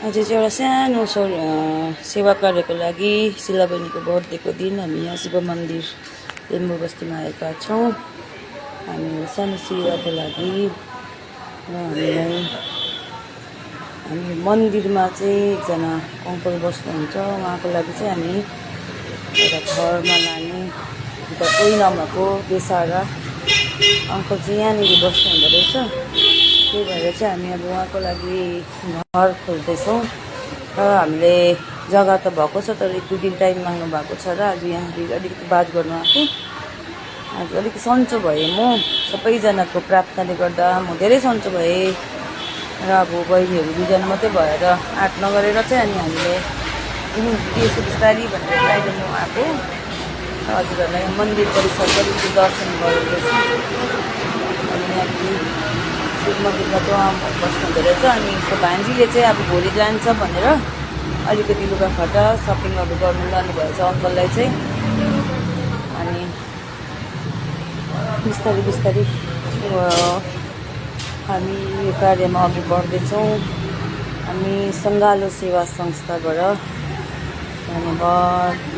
आज चाहिँ एउटा सानो सेवा कार्यको लागि शिला बहिनीको बर्थडेको दिन हामी यहाँ शिव मन्दिर लिम्बू बस्तीमा आएका छौँ। हामी सानो सेवाको लागि र हामी मन्दिरमा चाहिँ एकजना अङ्कल बस्नुहुन्छ, उहाँको लागि चाहिँ हामी एउटा घरमा लाने अन्त कोही नभएको बेसारा अङ्कल चाहिँ यहाँनिर बस्नु हुँदो रहेछ। त्यही भएर चाहिँ हामी अब उहाँको लागि घर खोज्दैछौँ र हामीले जग्गा त भएको छ, तर 1-2 दिन टाइम माग्नु भएको छ र आज यहाँनिर अलिकति बात गर्नु आएको। आज अलिक सन्चो भएँ, म सबैजनाको प्रार्थनाले गर्दा म धेरै सन्चो भएँ र अब बहिनीहरू 2जना मात्रै भएर आँट नगरेर चाहिँ अनि हामीले यसो बिस्तारी भनेर अहिले म आएको हजुरहरूलाई मन्दिर परिसरको अलिकति दर्शन गर्दैछु। अनि यहाँ शिव मन्दिरमा त बस्नु हुँदो रहेछ। अनि उसको भान्जीले चाहिँ अब भोलि जान्छ भनेर अलिकति लुगाफाटा सपिङहरू गर्नु लानुभएछ अङ्कललाई चाहिँ। अनि बिस्तारै बिस्तारै हामी यो कार्यमा अघि बढ्दैछौँ। हामी सङ्गालो सेवा संस्थाबाट धन्यवाद।